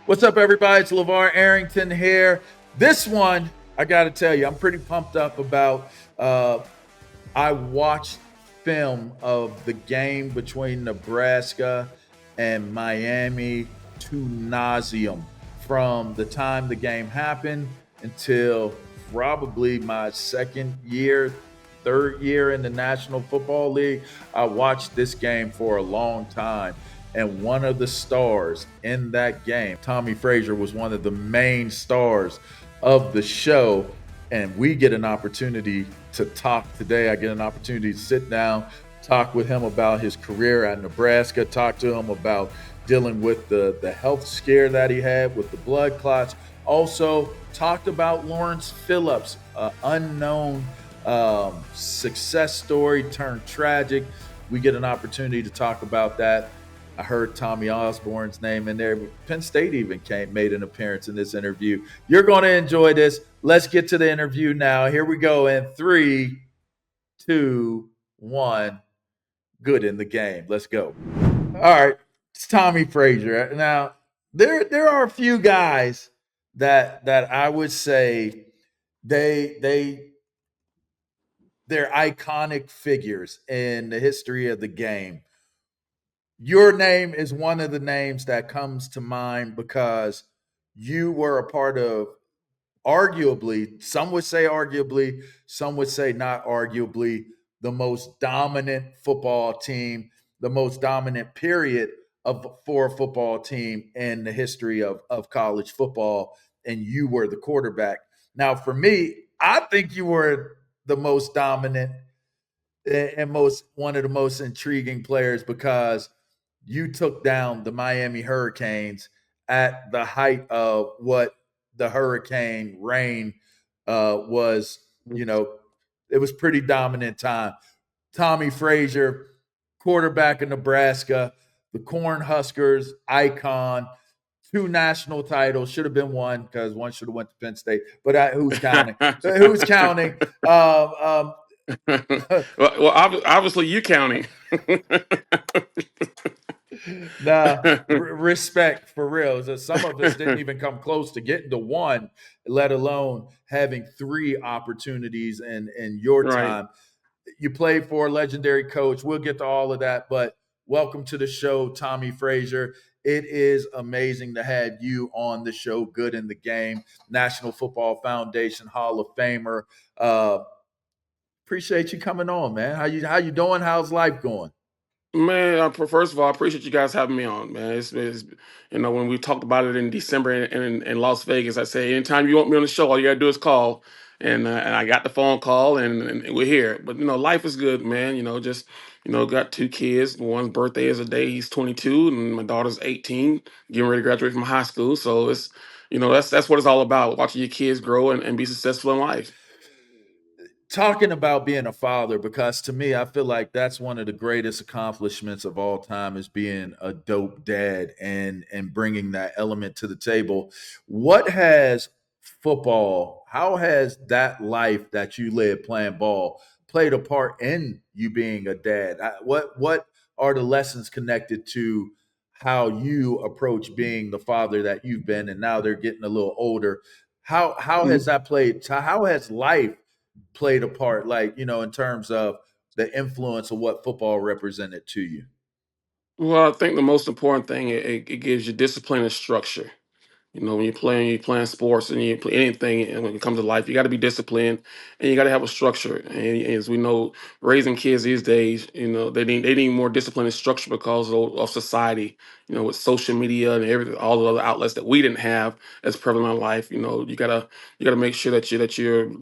What's up, everybody? It's Lavar Arrington here. This one, I got to tell you, I'm pretty pumped up about. I watched film of the game between Nebraska and Miami to nauseum from the time the game happened until probably my second year, third year in the National Football League. I watched this game for a long time. And one of the stars in that game, Tommie Frazier, was one of the main stars of the show. And we get an opportunity to talk today. I get an opportunity to sit down, talk with him about his career at Nebraska, talk to him about dealing with the health scare that he had with the blood clots. Also, talked about Lawrence Phillips, unknown success story turned tragic. We get an opportunity to talk about that. I heard Tommy Osborne's name in there. Penn State even made an appearance in this interview. You're going to enjoy this. Let's get to the interview now. Here we go in 3, 2, 1. Good in the game. Let's go. All right, it's Tommie Frazier. Now, there are a few guys that I would say they're iconic figures in the history of the game. Your name is one of the names that comes to mind because you were a part of arguably, some would say not arguably, the most dominant football team, the most dominant period for a football team in the history of college football, and you were the quarterback. Now, for me, I think you were the most dominant and most one of the most intriguing players because you took down the Miami Hurricanes at the height of what the hurricane reign was. It was pretty dominant time. Tommie Frazier, quarterback of Nebraska, the Cornhuskers icon, 2 national titles, should have been one because one should have went to Penn State, but who's counting? Who's counting? Obviously you counting. Nah, respect for real. So some of us didn't even come close to getting to one, let alone having 3 opportunities in your Right. time. You played for a legendary coach. We'll get to all of that, but welcome to the show, Tommie Frazier. It is amazing to have you on the show. Good in the game, National Football Foundation Hall of Famer. Appreciate you coming on, man. How you doing? How's life going? Man, first of all, I appreciate you guys having me on, man. When we talked about it in December in Las Vegas, I said, anytime you want me on the show, all you gotta do is call. And I got the phone call, and we're here. But life is good, man. Got 2 kids. One's birthday is a day. He's 22, and my daughter's 18, getting ready to graduate from high school. So that's what it's all about, watching your kids grow and be successful in life. Talking about being a father, because to me, I feel like that's one of the greatest accomplishments of all time is being a dope dad and bringing that element to the table. What has football, how has that life that you live playing ball played a part in you being a dad? What are the lessons connected to how you approach being the father that you've been, and now they're getting a little older? How has that played? How has life played a part, like, in terms of the influence of what football represented to you? Well, I think the most important thing, it gives you discipline and structure. When you're playing sports and you play anything, and when it comes to life, you got to be disciplined and you got to have a structure. And as we know, raising kids these days, they need more discipline and structure because of society. With social media and everything, all the other outlets that we didn't have as prevalent in life. You gotta make sure that you're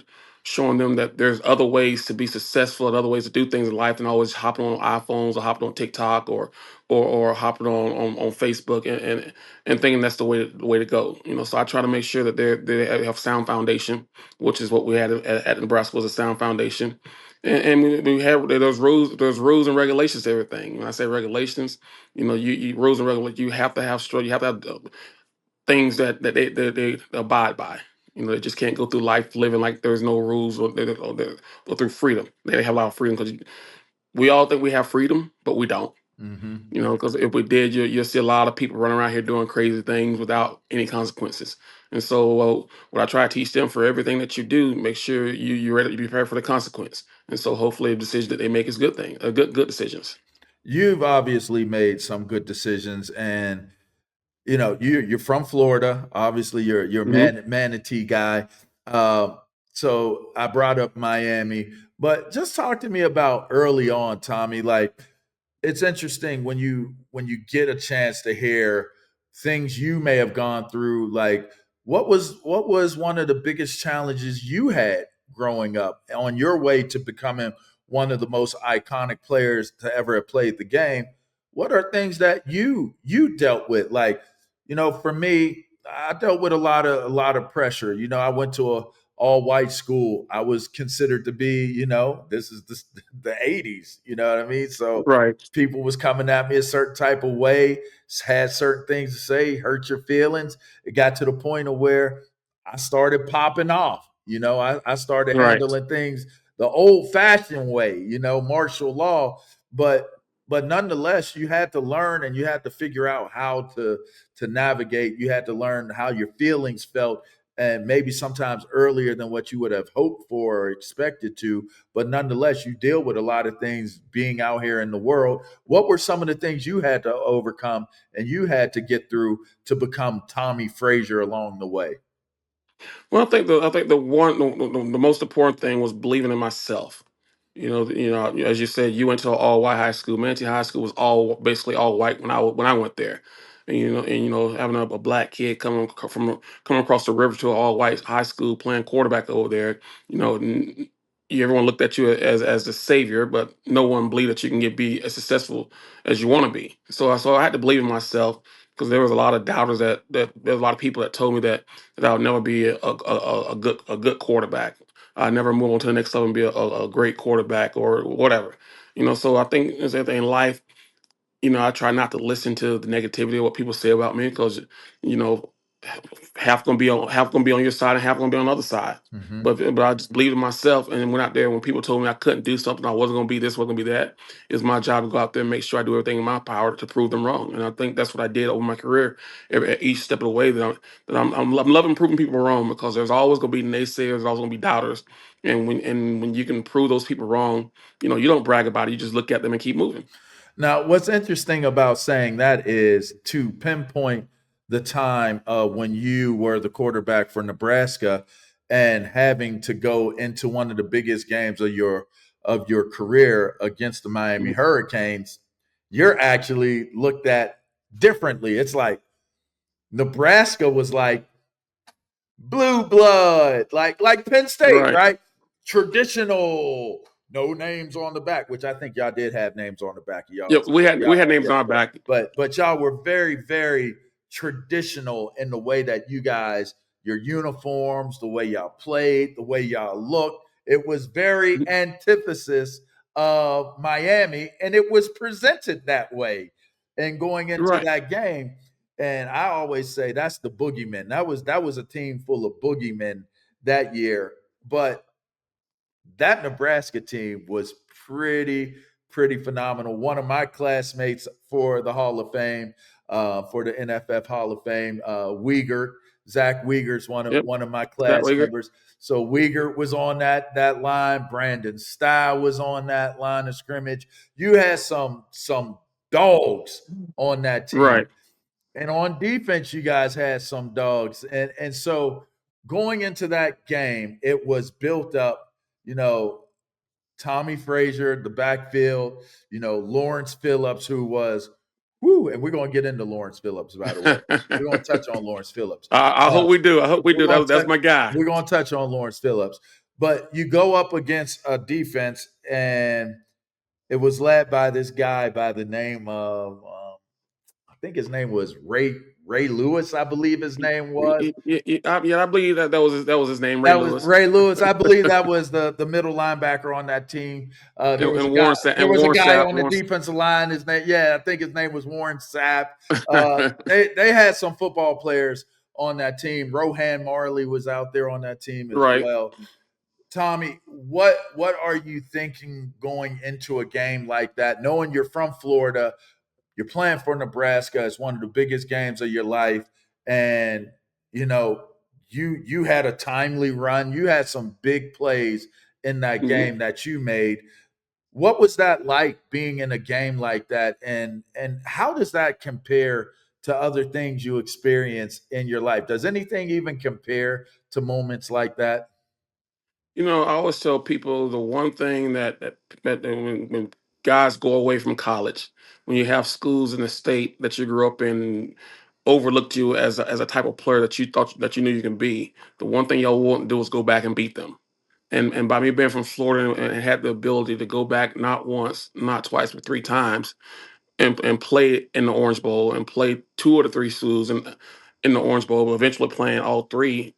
showing them that there's other ways to be successful and other ways to do things in life than always hopping on iPhones or hopping on TikTok or hopping on Facebook and thinking that's the way to go. So I try to make sure that they have sound foundation, which is what we had at Nebraska, was a sound foundation. And we have there's rules and regulations to everything. When I say regulations, you rules and regulations, you have to have you have to have things that they abide by. They just can't go through life living like there's no rules or through freedom. They have a lot of freedom because we all think we have freedom, but we don't. Hmm. You know, because if we did, you'll see a lot of people running around here doing crazy things without any consequences. And so, what I try to teach them, for everything that you do, make sure you're ready to be prepared for the consequence. And so, hopefully, the decision that they make is good thing, good decisions. You've obviously made some good decisions, and you're from Florida. Obviously, you're a Hmm. manatee guy. Uh, so I brought up Miami, but just talk to me about early on, Tommy. Like, it's interesting when you get a chance to hear things you may have gone through. Like, what was one of the biggest challenges you had growing up on your way to becoming one of the most iconic players to ever have played the game? What are things that you dealt with? Like, for me, I dealt with a lot of pressure. I went to a all white school. I was considered to be, this is the 80s, you know what I mean? So Right, people was coming at me a certain type of way, had certain things to say, hurt your feelings. It got to the point of where I started popping off. I started right, handling things the old fashioned way, martial law. But nonetheless, you had to learn and you had to figure out how to navigate. You had to learn how your feelings felt, and maybe sometimes earlier than what you would have hoped for or expected to. But nonetheless, you deal with a lot of things being out here in the world. What were some of the things you had to overcome and you had to get through to become Tommie Frazier along the way? Well, I think the most important thing was believing in myself. As you said, you went to an all white high school. Manatee High School was all basically all white when I went there, and having a black kid coming across the river to an all white high school playing quarterback over there. Everyone looked at you as the savior, but no one believed that you can be as successful as you want to be. So I had to believe in myself, because there was a lot of doubters, that there was a lot of people that told me that I would never be a good quarterback. I never move on to the next level and be a great quarterback or whatever. So I think as everything in life, I try not to listen to the negativity of what people say about me, because you know half gonna be on your side and half gonna be on the other side. Hmm. But I just believed in myself and then went out there. When people told me I couldn't do something, I wasn't gonna be this, wasn't gonna be that, it's my job to go out there and make sure I do everything in my power to prove them wrong. And I think that's what I did over my career, at each step of the way. I'm loving proving people wrong, because there's always gonna be naysayers, there's always gonna be doubters, and when you can prove those people wrong, you don't brag about it. You just look at them and keep moving. Now, what's interesting about saying that is to pinpoint the time when you were the quarterback for Nebraska and having to go into one of the biggest games of your career against the Miami Hurricanes. You're actually looked at differently. It's like Nebraska was like blue blood, like Penn State, Right. right? Traditional, no names on the back, which I think y'all did have names on the back of Yep, y'all's. we had names Yeah, on our yeah. back. But y'all were very, very traditional in the way that you guys, your uniforms, the way y'all played, the way y'all looked. It was very antithesis of Miami, and it was presented that way. And going into Right. that game, and I always say that's the boogeyman. That was a team full of boogeymen that year. But that Nebraska team was pretty phenomenal. One of my classmates for the Hall of Fame, for the NFF Hall of Fame, Uyghur, Zach Uyghur's one of Yep. one of my That class way. members. So Uyghur was on that line. Brandon Style was on that line of scrimmage. You had some dogs on that team. Right. And on defense, you guys had some dogs. And so going into that game, it was built up, you know, Tommie Frazier, the backfield, Lawrence Phillips, who was, whoo, and we're going to get into Lawrence Phillips, by the way. We're going to touch on Lawrence Phillips. I Uh, hope we do. I hope we we're do. going to That's touch, my guy. we're going to touch on Lawrence Phillips. But you go up against a defense, and it was led by this guy by the name of, I think his name was Ray Lewis, I believe his name was. Yeah, I believe that was his name, Ray That was Lewis, Ray Lewis. I believe that was the middle linebacker on that team. There was a and guy. There was a Warren guy Sapp. on the defensive line. His name, yeah, I think his name was Warren Sapp. They had some football players on that team. Rohan Marley was out there on that team as Right. well. Tommy, what are you thinking going into a game like that? Knowing you're from Florida, you're playing for Nebraska. It's one of the biggest games of your life, and you know you had a timely run. You had some big plays in that Mhm. game that you made. What was that like being in a game like that, and how does that compare to other things you experience in your life? Does anything even compare to moments like that? I always tell people the one thing that when guys go away from college, when you have schools in the state that you grew up in overlooked you as a type of player that you thought that you knew you can be, the one thing y'all won't do is go back and beat them. And by me being from Florida and had the ability to go back not once, not twice, but three times and play in the Orange Bowl and play two of the three schools in the Orange Bowl, but eventually playing all three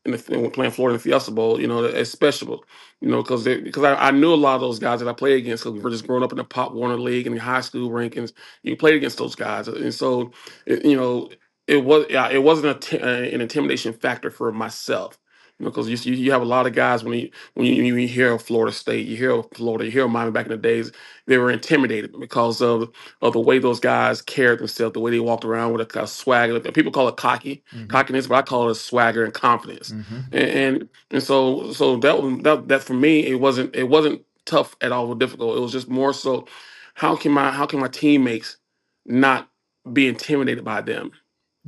when playing Florida in the Fiesta Bowl, it's special, because I knew a lot of those guys that I played against because we were just growing up in the Pop Warner League and the high school rankings. You played against those guys, and so it, you know it wasn't an intimidation factor for myself. Because you have a lot of guys when you hear of Florida State, you hear of Florida, you hear of Miami back in the days, they were intimidated because of the way those guys carried themselves, the way they walked around with a kind of swagger. People call it Hmm. cockiness, but I call it swagger and confidence. Hmm. And so that for me it wasn't tough at all or difficult. It was just more so how can my teammates not be intimidated by them.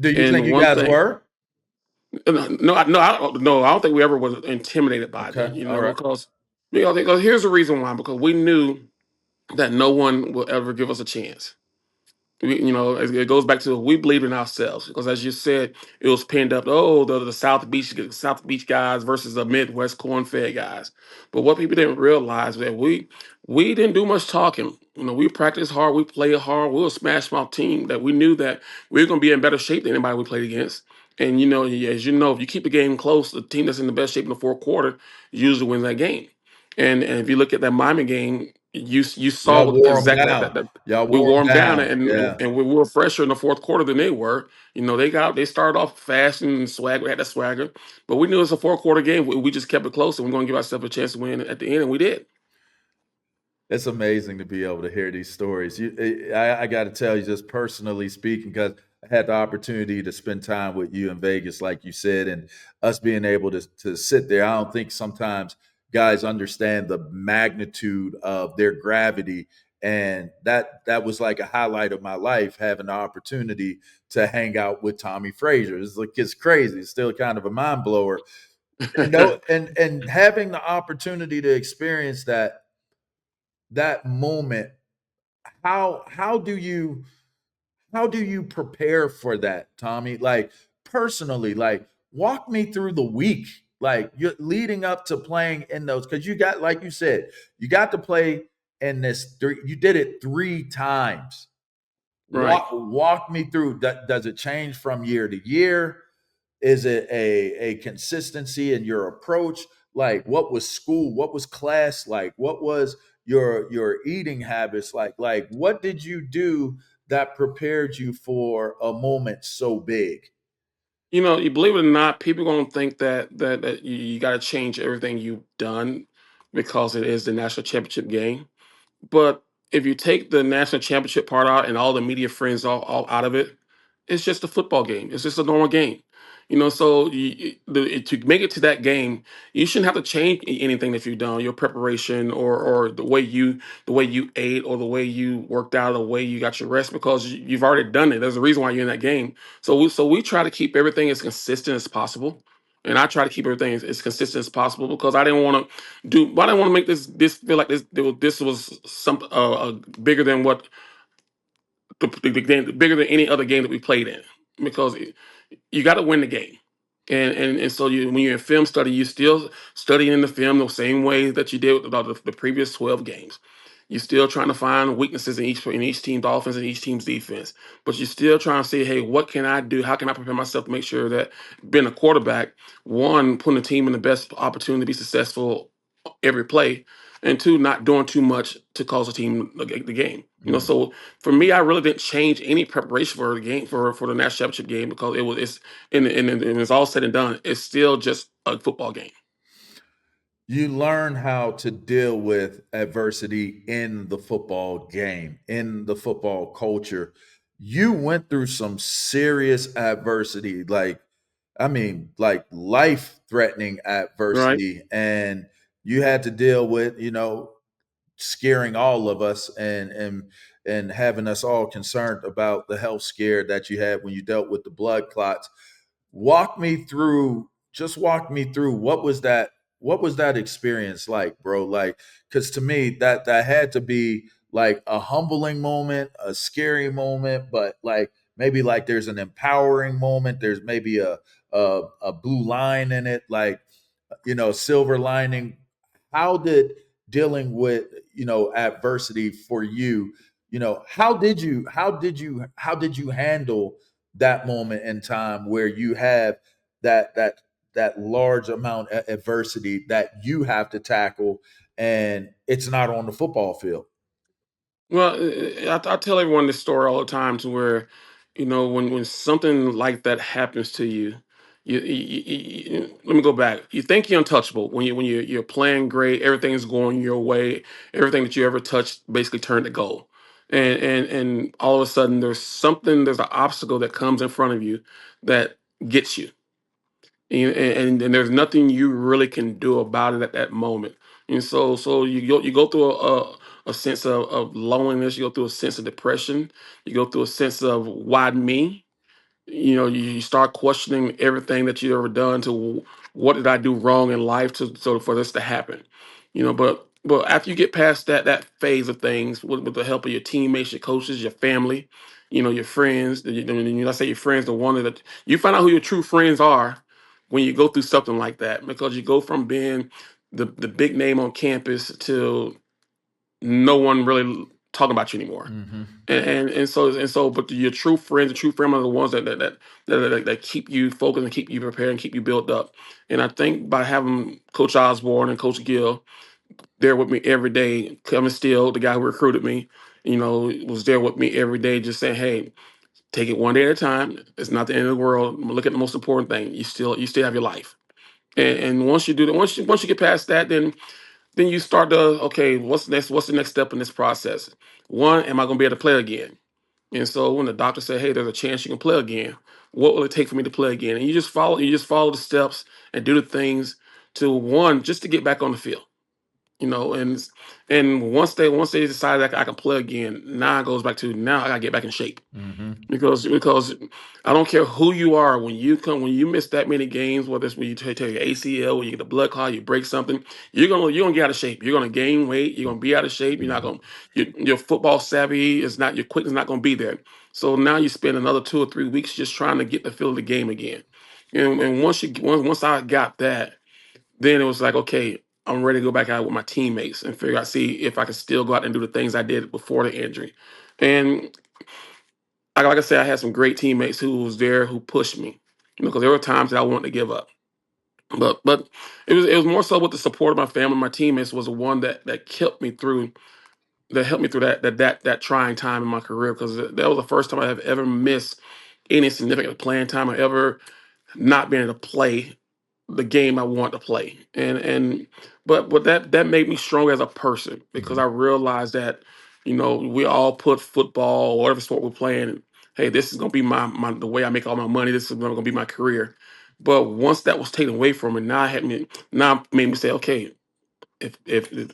Do you think And you one guys thing, were? no, I don't think we ever was intimidated by them. Okay, all right. Because here's the reason why, because we knew that no one will ever give us a chance. It goes back to we believe in ourselves because, as you said, it was pinned up. Oh, the South Beach guys versus the Midwest corn fed guys. But what people didn't realize was that we didn't do much talking. We practiced hard, we played hard, we were a smash mouth team. That we knew that we were going to be in better shape than anybody we played against. And as you know, if you keep the game close, the team that's in the best shape in the fourth quarter usually wins that game. And if you look at that Miami game, you saw Y'all wore them exactly down. that Y'all we wore them wore them down, down. and, and Yeah. and we were fresher in the fourth quarter than they were. They started off fast and swag. We had that swagger, but we knew it was a fourth quarter game. We just kept it close, and we're going to give ourselves a chance to win at the end, and we did. It's amazing to be able to hear these stories. I got to tell you, just personally speaking, because I had the opportunity to spend time with you in Vegas, like you said, and us being able to sit there. I don't think sometimes guys understand the magnitude of their gravity, and that was like a highlight of my life, having the opportunity to hang out with Tommie Frazier. It's crazy. It's still kind of a mind blower, and having the opportunity to experience that moment. How do you prepare for that, Tommy? Like personally, like walk me through the week, like you're leading up to playing in those, because you got, like you said, you got to play in this three, you did it three times. Right. Walk me through that. Does it change from year to year? Is it a consistency in your approach? Like what was school? What was class like? What was your eating habits like? Like what did you do that prepared you for a moment so big? You believe it or not, people gonna think that you got to change everything you've done because it is the national championship game. But if you take the national championship part out and all the media friends all out of it, it's just a football game. It's just a normal game. So to make it to that game, you shouldn't have to change anything that you've done, your preparation or the way you ate or the way you worked out, or the way you got your rest, because you've already done it. There's a reason why you're in that game. So we try to keep everything as consistent as possible. And I try to keep everything as consistent as possible because I didn't want to make this feel like this was some bigger than what the game, bigger than any other game that we played in, because you got to win the game. And so when you're in film study, you still studying the film the same way that you did with the previous 12 games. You're still trying to find weaknesses in each team's offense and each team's defense, but you're still trying to say, hey, what can I do? How can I prepare myself to make sure that being a quarterback, one, putting the team in the best opportunity to be successful every play, and two, not doing too much to cause the team the game. Mm. So for me, I really didn't change any preparation for the game for the national championship game because it's and it's all said and done. It's still just a football game. you learn how to deal with adversity in the football game, in the football culture. You went through some serious adversity, like, I mean, like life threatening Right. adversity. And you had to deal with, scaring all of us, and having us all concerned about the health scare that you had when you dealt with the blood clots. Walk me through what was that experience like, bro? Like, because to me, that had to be like a humbling moment, a scary moment, but like maybe like there's an empowering moment, there's maybe a blue line in it, like, silver lining. How did dealing with, adversity for you, how did you handle that moment in time where you have that large amount of adversity that you have to tackle, and it's not on the football field? Well, I tell everyone this story all the time to where, when something like that happens to you, let me go back. You think you're untouchable when you're playing great, everything's going your way, everything that you ever touched basically turned to gold, and all of a sudden there's an obstacle that comes in front of you that gets you, and there's nothing you really can do about it at that moment. And so you go through a sense of loneliness, you go through a sense of depression, you go through a sense of why me. You start questioning everything that you've ever done to what did I do wrong in life so for this to happen. But after you get past that phase of things with the help of your teammates, your coaches, your family, your friends, I say your friends, the one that you find out who your true friends are when you go through something like that, because you go from being the big name on campus to no one really talking about you anymore. Hmm. And so, but your true friends and true family are the ones that keep you focused and keep you prepared and keep you built up. And I think by having Coach Osborne and Coach Gill there with me every day, Kevin Steele, the guy who recruited me, was there with me every day, just saying, "Hey, take it one day at a time. It's not the end of the world. Look at the most important thing. You still have your life." And once you do that, once you get past that, then you start to, okay, what's the next step in this process? One, am I going to be able to play again? And so when the doctor said, "Hey, there's a chance you can play again," what will it take for me to play again? And you just follow the steps and do the things to one, just to get back on the field. And once they decide that I can play again, now it goes back to, now I gotta get back in shape, Hmm. because I don't care who you are, when you miss that many games, whether it's when you take your ACL, when you get a blood clot, you break something, you're gonna get out of shape. You're gonna gain weight. You're gonna be out of shape. You're not Hmm. gonna your football savvy is not, your quickness is not gonna be there. So now you spend another 2 or 3 weeks just trying to get the feel of the game again. And once I got that, then it was like, okay, I'm ready to go back out with my teammates and figure out, see if I can still go out and do the things I did before the injury. And like I said, I had some great teammates who was there, who pushed me. Because there were times that I wanted to give up. But it was more so with the support of my family. My teammates was the one that kept me through, that helped me through that trying time in my career, because that was the first time I have ever missed any significant playing time, or ever not being able to play the game I want to play. But that made me strong as a person, because I Hmm. realized that, we all put football or whatever sport we're playing, hey, this is gonna be my the way I make all my money, this is gonna be my career. But once that was taken away from me, now it made me say, okay, if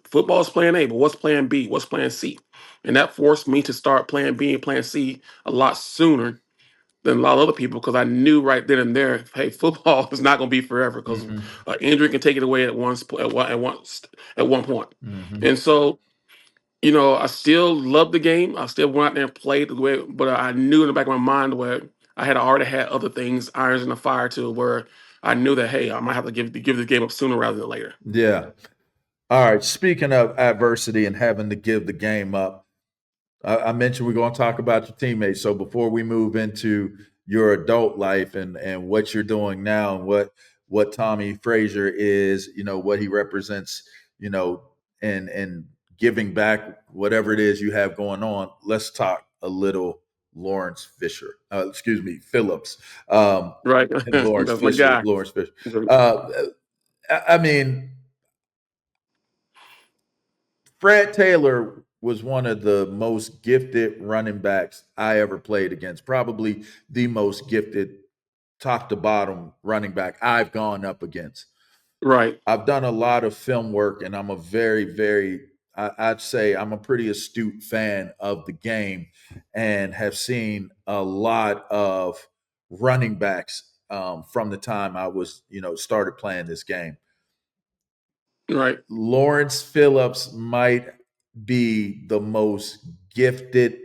football is plan A, but what's plan B? What's plan C? And that forced me to start plan B and plan C a lot sooner than a lot of other people, because I knew right then and there, hey, football is not going to be forever, because Hmm. injury can take it away at one point. Hmm. And so, I still love the game. I still went out there and played the way, but I knew in the back of my mind where I had already had other things, irons in the fire, to where I knew that, hey, I might have to give the game up sooner rather than later. Yeah. All right. Speaking of adversity and having to give the game up, I mentioned we're going to talk about your teammates. So before we move into your adult life and what you're doing now, and what Tommie Frazier is, what he represents, you know, and giving back whatever it is you have going on, let's talk a little Lawrence Fisher. Excuse me, Phillips. Um, Right? and Lawrence That's my Fisher. guy. Lawrence Fisher. Uh, I mean, Fred Taylor was one of the most gifted running backs I ever played against. Probably the most gifted top to bottom running back I've gone up against. Right. I've done a lot of film work, and I'm a I'd say I'm a pretty astute fan of the game, and have seen a lot of running backs from the time I was, started playing this game. Right. Lawrence Phillips might be the most gifted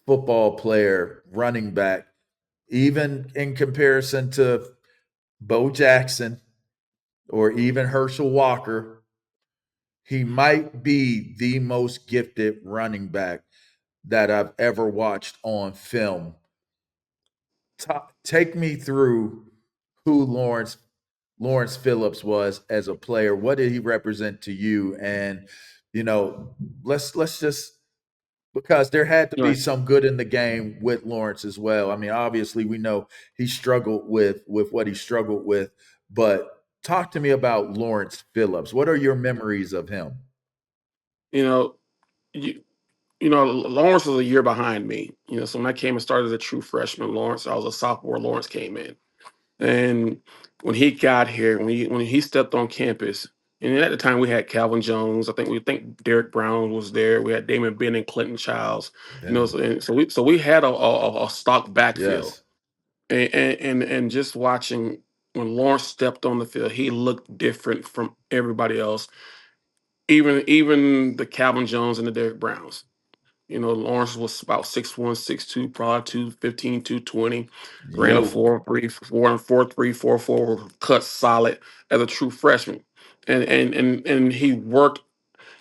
football player, running back, even in comparison to Bo Jackson or even Herschel Walker. He might be the most gifted running back that I've ever watched on film. Take me through who Lawrence Phillips was as a player. What did he represent to you? And you know, let's just, because there had to be Right. some good in the game with Lawrence as well. I mean, obviously we know he struggled with what he struggled with, but talk to me about Lawrence Phillips. What are your memories of him? You know, you, Lawrence was a year behind me. So when I came and started as a true freshman, Lawrence, I was a sophomore. Lawrence came in, and when he got here, when he stepped on campus, and at the time we had Calvin Jones. I think Derek Brown was there. We had Damon Benn and Clinton Childs. Then So we had a stock backfield, yes. and just watching when Lawrence stepped on the field, he looked different from everybody else, even the Calvin Jones and the Derek Browns. Lawrence was about 6'1", 6'2", probably 215, 220. Ran a Yo. 4.3, 4.3, 4.4, cut solid as a true freshman. And he worked.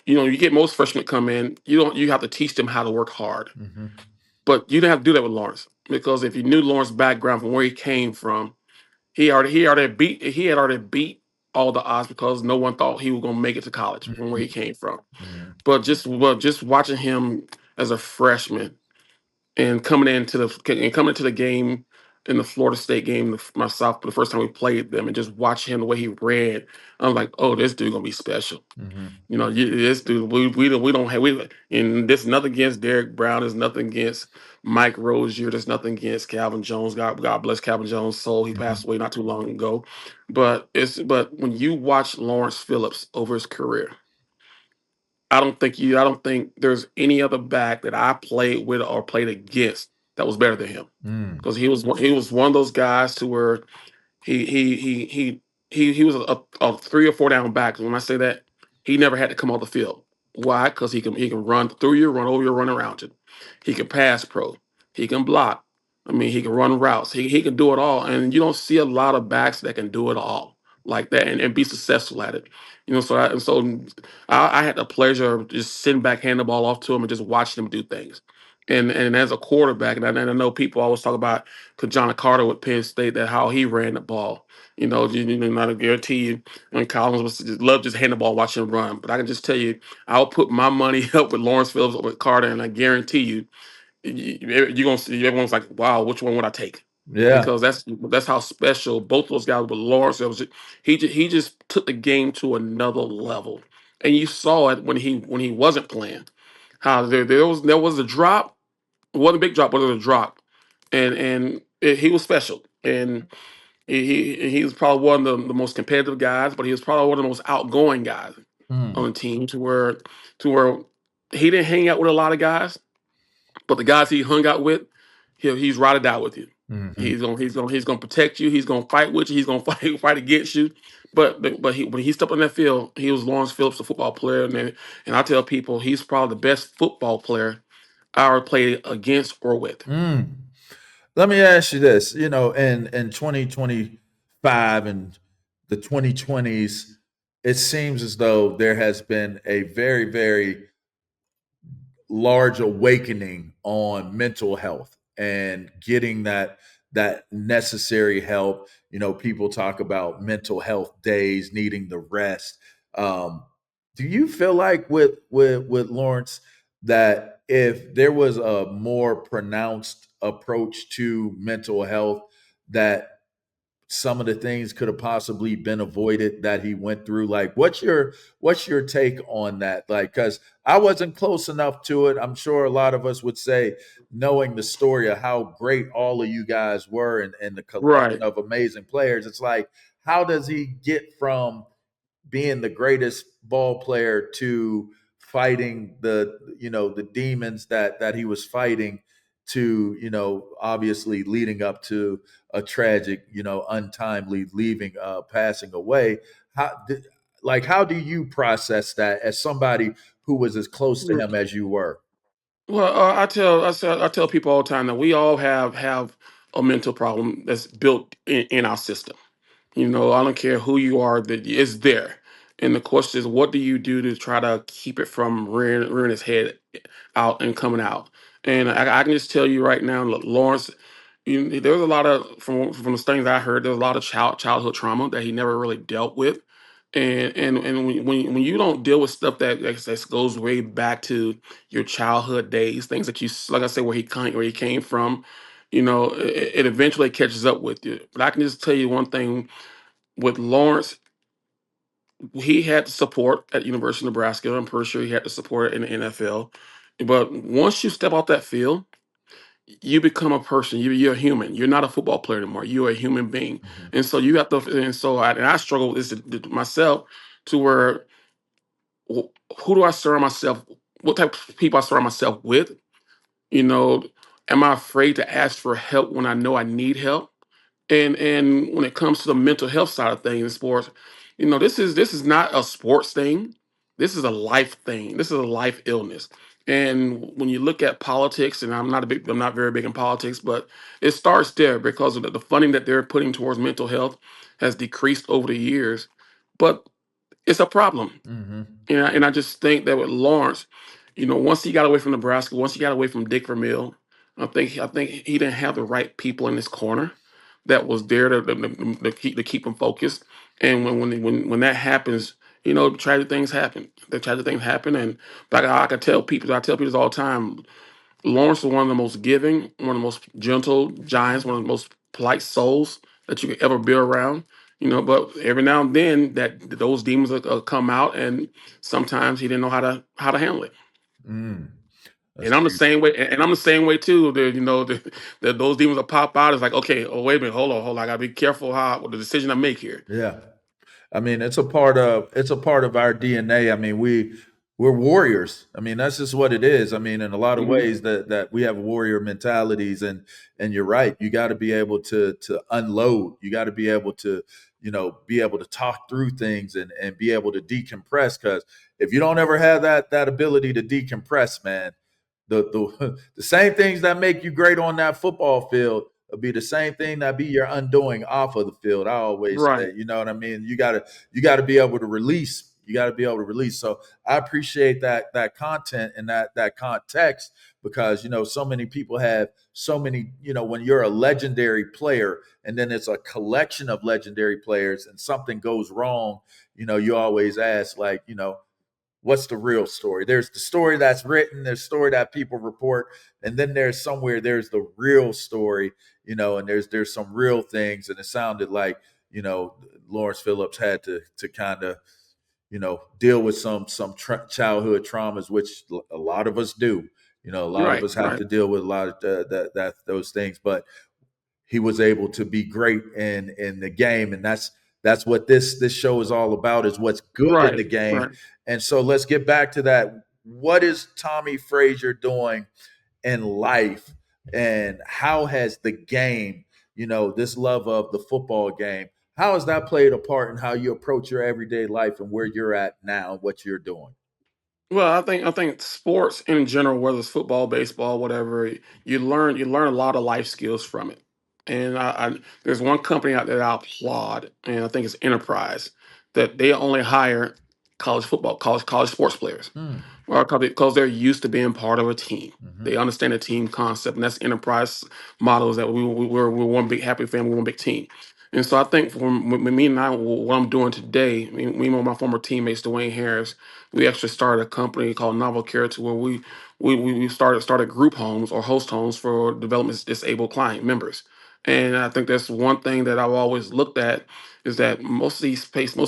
You get most freshmen come in, you have to teach them how to work hard. Hmm. But you didn't have to do that with Lawrence, because if you knew Lawrence's background from where he came from, he had already beat all the odds, because no one thought he was gonna make it to college from where he came from. Hmm. But just watching him as a freshman, and coming into the game, in the Florida State game, myself, the first time we played them, and just watch him the way he ran, I'm like, oh, this dude gonna be special. Hmm. This dude, we don't have, and this is nothing against Derek Brown, there's nothing against Mike Rozier, there's nothing against Calvin Jones. God bless Calvin Jones' soul. He Hmm. passed away not too long ago. But when you watch Lawrence Phillips over his career, I don't think there's any other back that I played with or played against that was better than him, Mm. because he was one of those guys to where he was a 3 or 4 down back. When I say that, he never had to come off the field. Why? Because he can run through you, run over you, run around you. He can pass pro. He can block. I mean, he can run routes. He can do it all. And you don't see a lot of backs that can do it all like that, and be successful at it. So I had the pleasure of just sitting back, handing the ball off to him, and just watching him do things. And as a quarterback, and I know people always talk about John Carter with Penn State, that how he ran the ball. I guarantee you, when Collins was just love just hand the ball, watch him run. But I can just tell you, I'll put my money up with Lawrence Phillips or with Carter, and I guarantee you, you're gonna see everyone's like, wow, which one would I take? Yeah. Because that's how special both those guys were. Lawrence, he just took the game to another level, and you saw it when he wasn't playing. How there was a drop. It wasn't a big drop, but it was a drop, and he was special. And he was probably one of the most competitive guys, but he was probably one of the most outgoing guys on Mm. the team, to where he didn't hang out with a lot of guys, but the guys he hung out with, he's ride or die with you. Hmm. He's gonna protect you. He's gonna fight with you. He's gonna fight against you. But when he stepped on that field, he was Lawrence Phillips, a football player, and I tell people he's probably the best football player I ever played against or with. Mm. Let me ask you this. In 2025 and the 2020s, it seems as though there has been a very, very large awakening on mental health and getting that necessary help. People talk about mental health days, needing the rest. Um, do you feel like with Lawrence that if there was a more pronounced approach to mental health, that some of the things could have possibly been avoided that he went through? Like, what's your take on that? Like, because I wasn't close enough to it. I'm sure a lot of us would say, knowing the story of how great all of you guys were and the collection Right. of amazing players, it's like, how does he get from being the greatest ball player to fighting the demons that he was fighting, to obviously leading up to a tragic, untimely leaving, passing away? How do you process that as somebody who was as close to him as you were? Well, I tell people all the time that we all have a mental problem that's built in our system. I don't care who you are, that it's there. And the question is, what do you do to try to keep it from rearing its head out and coming out? And I can just tell you right now, look, Lawrence, there's a lot of from the things I heard, there's a lot of childhood trauma that he never really dealt with. And when you don't deal with stuff that goes way back to your childhood days, things that you, like I said, where he came from, it eventually catches up with you. But I can just tell you one thing with Lawrence, he had the support at University of Nebraska. I'm pretty sure he had the support in the NFL. But once you step out that field, you become a person. You're a human. You're not a football player anymore. You're a human being. Mhm. And so you have to. And I struggle with this myself, to where who do I surround myself? What type of people I surround myself with? You know, am I afraid to ask for help when I know I need help? And when it comes to the mental health side of things in sports, this is not a sports thing. This is a life thing. This is a life illness. And when you look at politics, and I'm not very big in politics, but it starts there because of the funding that they're putting towards mental health has decreased over the years. But it's a problem. Mhm. And I just think that with Lawrence, once he got away from Nebraska, once he got away from Dick Vermeil, I think he didn't have the right people in his corner that was there to keep him focused. And when that happens, tragic things happen. The tragic things happen, and like I tell people this all the time. Lawrence was one of the most giving, one of the most gentle giants, one of the most polite souls that you could ever be around. But every now and then those demons will come out, and sometimes he didn't know how to handle it. Mm. That's And I'm the deep. same way, and I'm the same way too. That those demons will pop out. It's like, okay, oh wait a minute, hold on, I gotta be careful what the decision I make here. Yeah. I mean, it's a part of our DNA. I mean, we're warriors. I mean, that's just what it is. I mean, in a lot of Hmm. ways that we have warrior mentalities, and you're right. You got to be able to unload. You got to be able to be able to talk through things and be able to decompress. Because if you don't ever have that ability to decompress, man, the same things that make you great on that football field will be the same thing that be your undoing off of the field. I always say, Right, you know what I mean? You gotta be able to release. You gotta be able to release. So I appreciate that content and that context, because so many people have so many, when you're a legendary player and then it's a collection of legendary players and something goes wrong, you always ask, like, what's the real story? There's the story that's written, there's story that people report, and then there's the real story, and there's some real things. And it sounded like, Lawrence Phillips had to kind of, deal with some childhood traumas, which a lot of us do. A lot of right, us have right, to deal with a lot of those things. But he was able to be great in the game, and that's what this show is all about, is what's good in right, the game. right. And so let's get back to that. What is Tommie Frazier doing in life, and how has the game, this love of the football game, how has that played a part in how you approach your everyday life and where you're at now, what you're doing? Well, I think sports in general, whether it's football, baseball, whatever, you learn a lot of life skills from it. And there's one company out there that I applaud, and I think it's Enterprise, that they only hire college sports players. Hmm. Well, because they're used to being part of a team. Hmm. They understand the team concept, and that's Enterprise model, is that we're one big happy family, one big team. And so I think for me and I, what I'm doing today, me and my former teammates, Dwayne Harris, we actually started a company called Novel Care, to where we started group homes or host homes for development disabled client members. And I think that's one thing that I've always looked at is that most of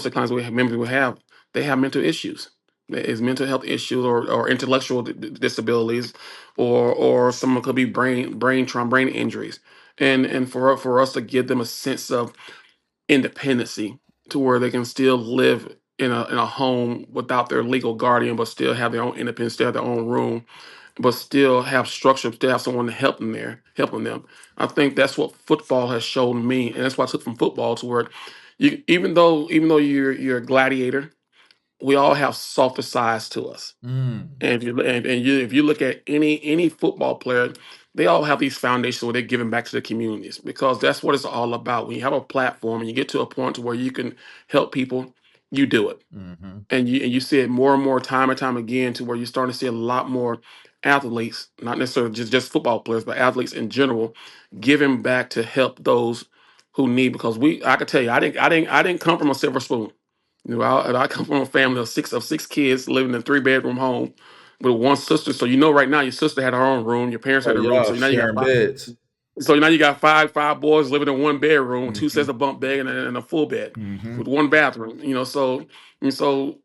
the clients we have, members we have, they have mental issues. It's mental health issues or intellectual disabilities, or someone could be brain trauma, brain injuries, and for us to give them a sense of independency to where they can still live in a home without their legal guardian, but still have their own independence, still have their own room, but still have structure, still have someone to help them there, helping them. I think that's what football has shown me, and that's why I took from football to where you, even though you're a gladiator, we all have softer sides to us. Mm. And if you look at any football player, they all have these foundations where they're giving back to the communities because that's what it's all about. When you have a platform and you get to a point to where you can help people, you do it, Hmm. and you see it more and more time and time again to where you're starting to see a lot more athletes, not necessarily just football players, but athletes in general, giving back to help those who need. Because I could tell you, I didn't come from a silver spoon. You know, I come from a family of six kids living in a 3 bedroom home with one sister. So you know, right now your sister had her own room, your parents Oh, had a room. y'all So now you got sharing beds. five boys living in 1 bedroom, two Hmm. sets of bunk bed and a full bed Hmm. with one bathroom. You know, so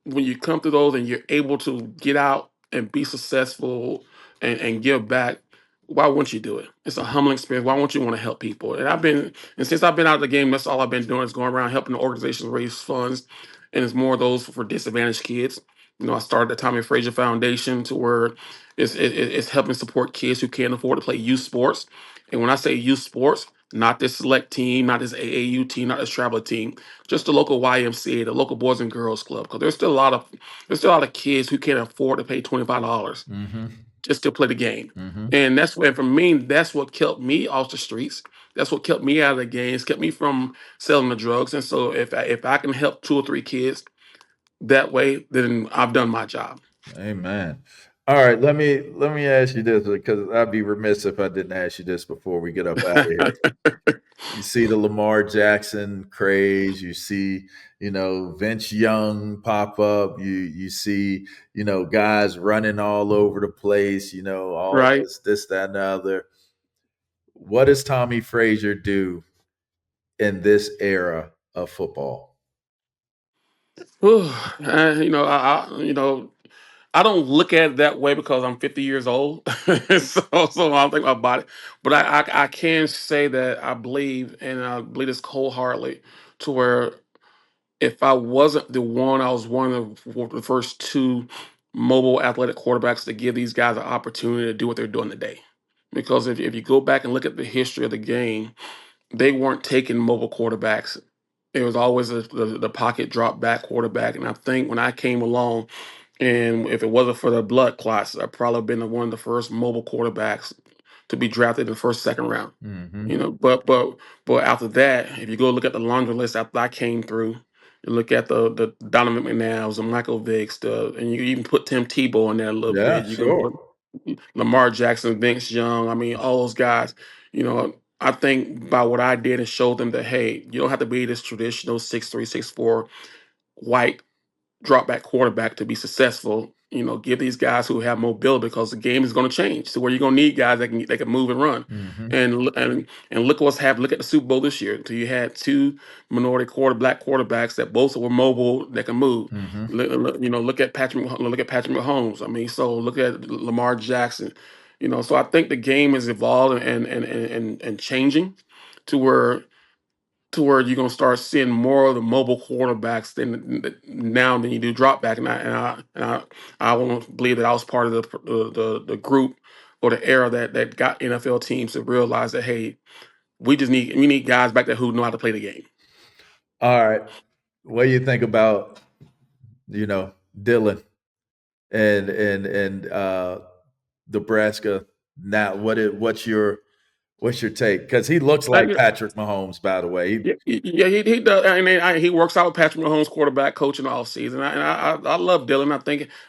when you come through those and you're able to get out and be successful and give back, why wouldn't you do it? It's a humbling experience. Why won't you want to help people? And since I've been out of the game, that's all I've been doing is going around helping the organizations raise funds, and it's more of those for disadvantaged kids. You know, I started the Tommie Frazier Foundation to where it's helping support kids who can't afford to play youth sports. And when I say youth sports, not this select team, not this AAU team, not this travel team, just the local YMCA, the local Boys and Girls Club, because there's still a lot of kids who can't afford to pay $25 Hmm. just to play the game. Hmm. And that's when, for me, that's what kept me off the streets. That's what kept me out of the games, kept me from selling the drugs. And so if I can help two or three kids that way, then I've done my job. Amen. All right, let me ask you this because I'd be remiss if I didn't ask you this before we get up out of here. You see the Lamar Jackson craze. You see, Vince Young pop up. You see, guys running all over the place. All Right. this, that, and the other. What does Tommy Frazier do in this era of football? Whew. I don't look at it that way because I'm 50 years old, so I don't think about it. But I can say that I believe, and I believe this wholeheartedly, to where if I wasn't the one, I was one of the first two mobile athletic quarterbacks to give these guys an opportunity to do what they're doing today. Because if you go back and look at the history of the game, they weren't taking mobile quarterbacks. It was always the pocket drop back quarterback. And I think when I came along, and if it wasn't for the blood clots, I'd probably been one of the first mobile quarterbacks to be drafted in the first, second round. Hmm. You know, but after that, if you go look at the laundry list after I came through, you look at the Donovan McNabbs and Michael Vicks, and you even put Tim Tebow in there a little Yeah, bit. You can sure. put Lamar Jackson, Vince Young. I mean, all those guys. You know, I think by what I did and showed them that hey, you don't have to be this traditional 6'3", 6'4" white drop back quarterback to be successful. You know, give these guys who have mobility because the game is going to change to where you're going to need guys that can move and run. Hmm. And look what's happened. Look at the Super Bowl this year. So you had two black quarterbacks that both were mobile that can move. Hmm. Look at look at Patrick Mahomes. I mean, so look at Lamar Jackson. You know, so I think the game is evolving and changing to where you're gonna start seeing more of the mobile quarterbacks than you do drop back, I want to believe that I was part of the group or the era that got NFL teams to realize that hey, we need guys back there who know how to play the game. All right. What do you think about Dylan and Nebraska now? What's your take? Because he looks like Patrick Mahomes, by the way. Yeah, he does. I mean, he works out with Patrick Mahomes, quarterback coaching all season. I love Dylan.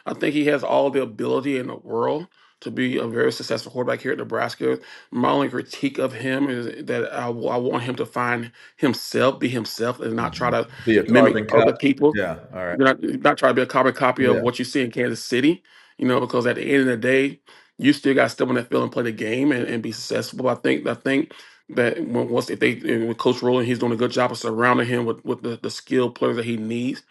I think he has all the ability in the world to be a very successful quarterback here at Nebraska. My only critique of him is that I want him to find himself, be himself, and not try Mhm. to Be a mimic carbon other copy. people. Yeah. All right. Not try to be a carbon copy of Yeah. what you see in Kansas City. You know, because at the end of the day, you still got to step on that field and play the game and be successful. I think that once if they with Coach Rowland, he's doing a good job of surrounding him with the skilled players that he needs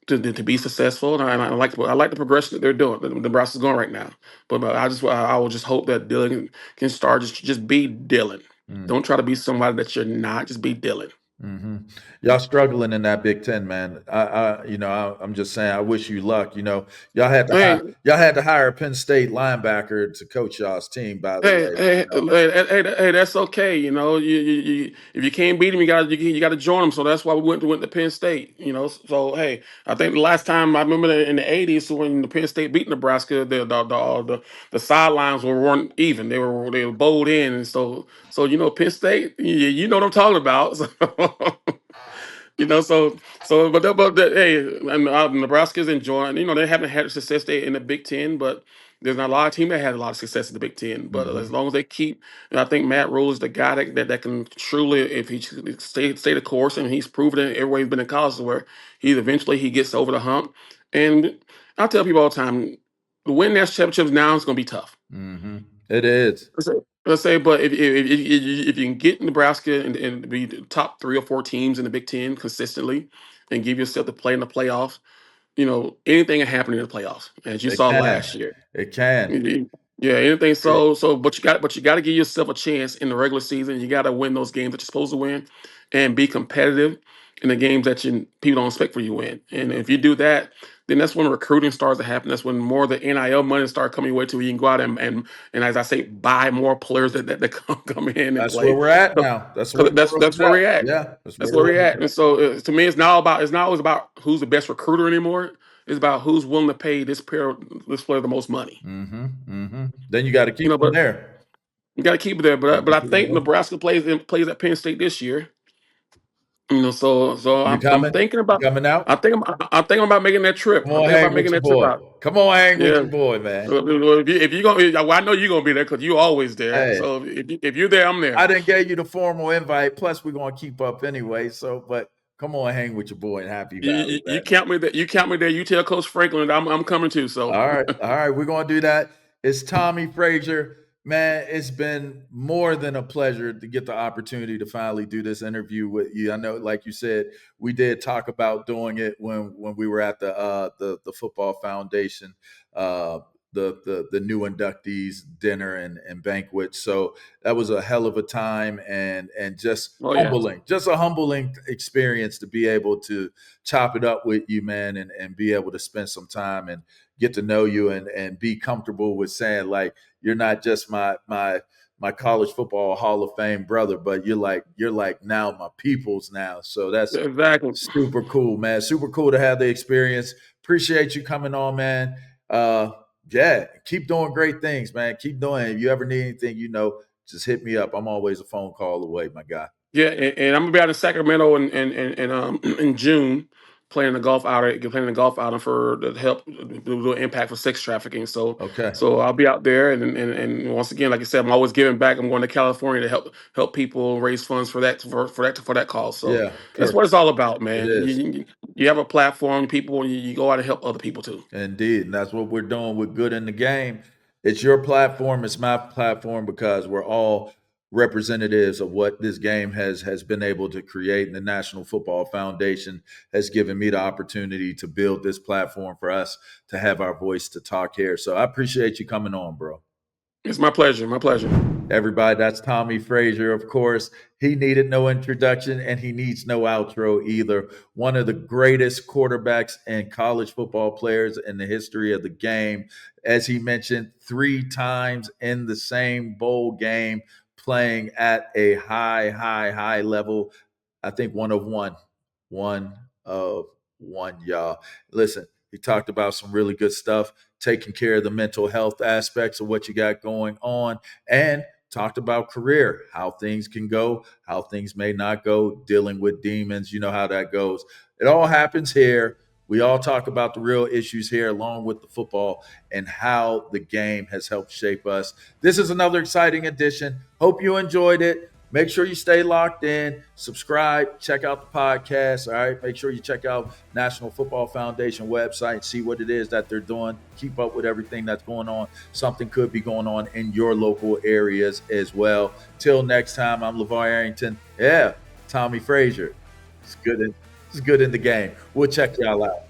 to be successful. And I like the progression that they're doing. That Nebraska's going right now. But I will just hope that Dylan can start just be Dylan. Mm. Don't try to be somebody that you're not. Just be Dylan. hmm Y'all struggling in that Big Ten, man. I'm just saying. I wish you luck. Hey, y'all had to hire a Penn State linebacker to coach y'all's team. By the Hey, way, hey, hey, that's okay. If you can't beat them, you got to join them. So that's why we went to Penn State. So hey, I think the last time I remember in the '80s when the Penn State beat Nebraska, the sidelines weren't even. They were bowled in, and so Penn State, you know what I'm talking about. Hey, and Nebraska's enjoying. They haven't had success there in the Big Ten, but there's not a lot of team that had a lot of success in the Big Ten. But as hmm long as they keep, and I think Matt Rule is the guy that can truly, if he stay the course, and he's proven it everywhere he's been in college, where he gets over the hump. And I tell people all the time, to win national championships now is going to be tough. hmm It is. Let's say, but if you can get Nebraska and be the top 3 or 4 teams in the Big Ten consistently, and give yourself to play in the playoffs, anything can happen in the playoffs, as you It saw can. last year. It can. Yeah, anything. It, But you got to give yourself a chance in the regular season. You got to win those games that you're supposed to win, and be competitive in the games that people don't expect for you to win. And if you do that, then that's when recruiting starts to happen. That's when more of the NIL money start coming your way to where you can go out and as I say, buy more players that come in and that's where play. we're at Because now. That's where the that's world's where at. we're at. Yeah, that's That's where where the we're world's at. And so to me, it's not always about who's the best recruiter anymore. It's about who's willing to pay this player the most money. at. Then you got to keep them But there. you got to keep it there. You But I keep 'em think there. Nebraska plays at Penn State this year. So You I'm coming? thinking You about. coming out? I'm thinking about making that trip. Come I'm on, thinking about hang with making your that trip boy. out. Come on, hang with Yeah. your boy, man. If you're gonna, well, I know you're gonna be there because you always there. Hey, So if you're there, I'm I there. didn't get you the formal invite. Plus, we're gonna keep up anyway. So, but come on, hang with your boy in Happy You, Valley, you, man. you count me there. You count me there. You tell Coach Franklin that I'm coming too. So All right, we're gonna do that. It's Tommie Frazier. Man, it's been more than a pleasure to get the opportunity to finally do this interview with you. I know, like you said, we did talk about doing it when we were at the football foundation, uh, the new inductees dinner and banquet. So that was a hell of a time and oh yeah. just a humbling experience to be able to chop it up with you, man, and be able to spend some time and get to know you and be comfortable with saying like you're not just my college football Hall of Fame brother, but you're like now my people's now. So that's Exactly. super cool, man. Super cool to have the experience. Appreciate you coming on, man. Uh yeah, keep doing great things, man. Keep doing it. If you ever need anything, just hit me up. I'm always a phone call away, my guy. Yeah, and I'm gonna be out in Sacramento in in June playing the golf outing for to help do impact for sex trafficking. So Okay. so I'll be out there and once again, like I said, I'm always giving back. I'm going to California to help people raise funds for that cause. So Yeah, that's perfect. what it's all about, It man. is. You have a platform, people, you go out and help other people too. Indeed. And that's what we're doing with Good in the Game. It's your platform, it's my platform because we're all representatives of what this game has been able to create. And the National Football Foundation has given me the opportunity to build this platform for us to have our voice to talk here. So I appreciate you coming on, bro. It's my pleasure. My pleasure. Everybody, that's Tommie Frazier, of course. He needed no introduction and he needs no outro either. One of the greatest quarterbacks and college football players in the history of the game. As he mentioned, 3 times in the same bowl game, playing at a high level. I think one of one, y'all. Listen, he talked about some really good stuff, taking care of the mental health aspects of what you got going on, and talked about career, how things can go, how things may not go, dealing with demons. You know how that goes. It all happens here. We all talk about the real issues here, along with the football and how the game has helped shape us. This is another exciting edition. Hope you enjoyed it. make sure you stay locked in, subscribe, check out the podcast. All right. Make sure you check out National Football Foundation website, see what it is that they're doing, keep up with everything that's going on. Something could be going on in your local areas as well. Till next time, I'm Lavar Arrington. Yeah, Tommie Frazier. It's good in the game. We'll check y'all out.